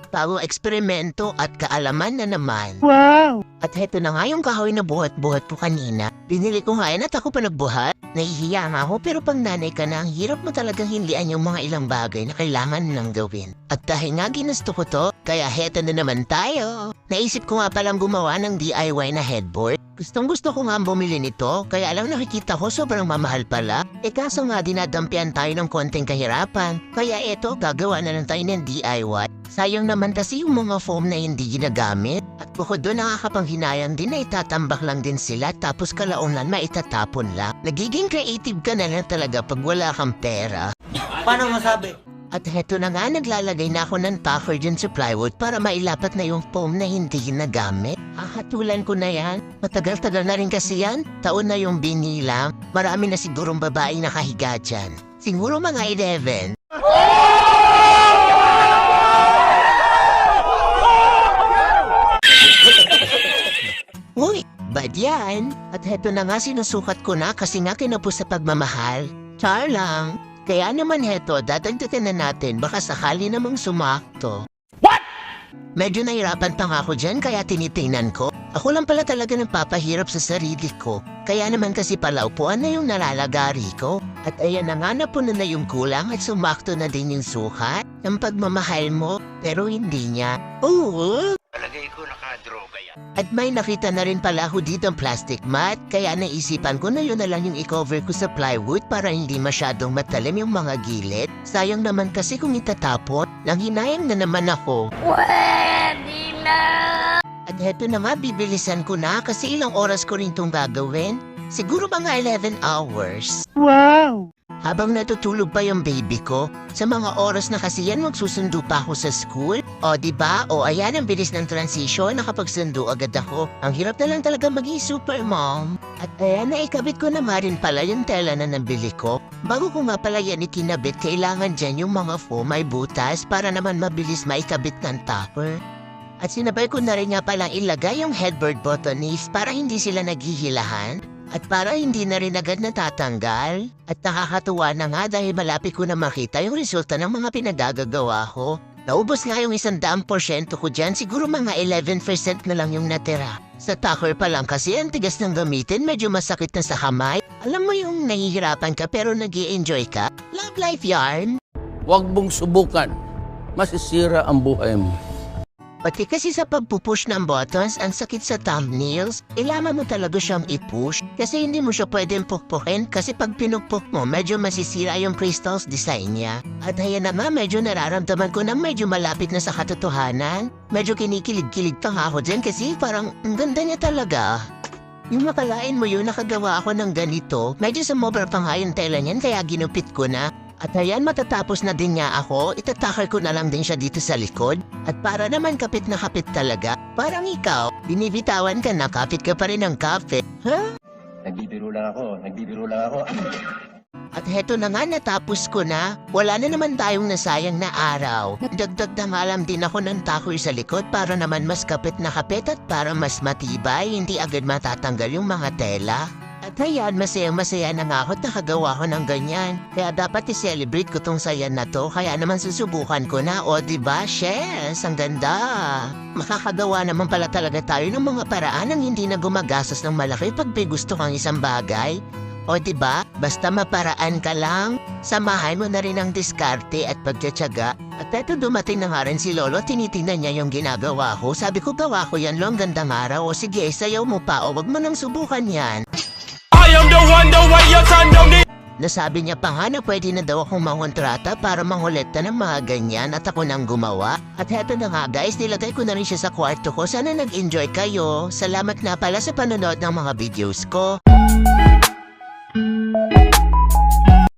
bagong eksperimento at kaalaman na naman. Wow! At heto na nga yung kahoy na buhat-buhat ko kanina. Binili ko nga yan at ako pa nagbuhat. Nahihiya nga ako pero pang nanay ka na, ang hirap mo talagang hinlian yung mga ilang bagay na kailangan nang gawin. At dahil nga ginusto ko to, kaya heto na naman tayo. Naisip ko nga palang gumawa ng DIY na headboard. Gustong gusto ko nga bumili nito, kaya alam nakikita ko sobrang mamahal pala. Kaso nga dinadampian tayo ng konting kahirapan. Kaya eto, gagawa na lang tayo ng DIY. Sayang naman kasi yung mga foam na hindi ginagamit. At bukod doon nakakapanghinayang din na itatambak lang din sila tapos kalaunan maitatapon lang. Nagiging creative ka na lang talaga pag wala kang pera. Paano masabi? At heto na nga, naglalagay na ako ng tacker dyan sa plywood para mailapat na yung foam na hindi ginagamit. Hahatulan ko na yan. Matagal-tagal na rin kasi yan. Taon na yung binilang. Marami na sigurong babae nakahiga dyan. Siguro mga 11. Uy, bad yan. At heto na nga, sinusukat ko na kasi nga kinapos sa pagmamahal. Char lang. Kaya naman heto, dadagdagan na natin, baka sakali namang sumakto. What? Medyo nahirapan pa nga ako dyan kaya tinitingnan ko. Ako lang pala talaga nagpapahirap sa sarili ko. Kaya naman kasi pala upuan na yung nalalagari ko. At ayan na nga, napuno na yung kulang at sumakto na din yung sukat ng pagmamahal mo. Pero hindi niya. Oo. Palagay ko nakadroga yan. At may nakita na rin pala ako dito ang plastic mat, kaya naisipan ko na yun na lang yung i-cover ko sa plywood para hindi masyadong matalim yung mga gilid. Sayang naman kasi kung itatapon, nanghinayang na naman ako. Pwede na! At heto na nga, bibilisan ko na kasi ilang oras ko rin itong gagawin. Siguro mga 11 hours. Wow! Habang natutulog pa yung baby ko, sa mga oras na kasi yan magsusundo pa ako sa school. O diba? O ayan ang bilis ng transition, nakapagsundo agad ako. Ang hirap na lang talaga maging super mom. At ayan, naikabit ko naman rin pala yung tela na nabili ko. Bago ko nga pala yan ikinabit, kailangan dyan yung mga foam ay butas para naman mabilis maikabit ng topper. At sinabay ko na rin nga palang ilagay yung headboard buttonings para hindi sila naghihilahan. At para hindi na rin agad natatanggal. At nakakatuwa na nga dahil malapit ko na makita yung resulta ng mga pinagagagawa ko. Naubos nga yung 100% ko dyan, siguro mga 11% na lang yung natira. Sa tacker pa lang kasi ang tigas ng gamitin, medyo masakit na sa kamay. Alam mo yung nahihirapan ka pero nag-i-enjoy ka? Love life yarn! Huwag mong subukan. Masisira ang buhay mo. Pati kasi sa pagpupush ng buttons, ang sakit sa thumbnails, kailangan mo talaga siyang i-push kasi hindi mo siya pwedeng pukpukin kasi pag pinukpok mo, medyo masisira yung crystals design niya. At ayan na nga, medyo nararamdaman ko na medyo malapit na sa katotohanan. Medyo kinikilig-kilig pa nga ako dyan kasi parang ang ganda niya talaga. Yung makalain mo yun, nakagawa ako ng ganito. Medyo sumobra pa nga yung tela niyan kaya ginupit ko na. At ayan, matatapos na din nga ako, itatakal ko na lang din siya dito sa likod. At para naman kapit na kapit talaga, parang ikaw, binibitawan ka na kapit ka pa rin ng kapit. Ha? Nagbibiro lang ako. At heto na nga, natapos ko na. Wala na naman tayong nasayang na araw. Dagdag na nga lang din ako ng takoy sa likod para naman mas kapit na kapit at para mas matibay, hindi agad matatanggal yung mga tela. At ayan, masayang-masaya na nga ako at nakagawa ko ng ganyan. Kaya dapat i-celebrate ko tong saya na to, kaya naman susubukan ko na. O diba, Shes, ang ganda. Makakagawa naman pala talaga tayo ng mga paraan ng hindi na gumagastos ng malaki pag may gusto kang isang bagay. O diba, basta maparaan ka lang, samahan mo na rin ang diskarte at pagtsatsaga. At eto dumating na nga rin si Lolo, tinitingnan niya yung ginagawa ko. Sabi ko, gawa ko yan, Lo, ang gandang araw. O sige, sayaw mo pa, o wag mo nang subukan yan. Nasabi niya pa nga na pwede na daw akong mangontrata para mangolekta ng mga ganyan at ako nang gumawa. At heto na nga guys, nilagay ko na rin siya sa kwarto ko. Sana nag-enjoy kayo. Salamat na pala sa panonood ng mga videos ko.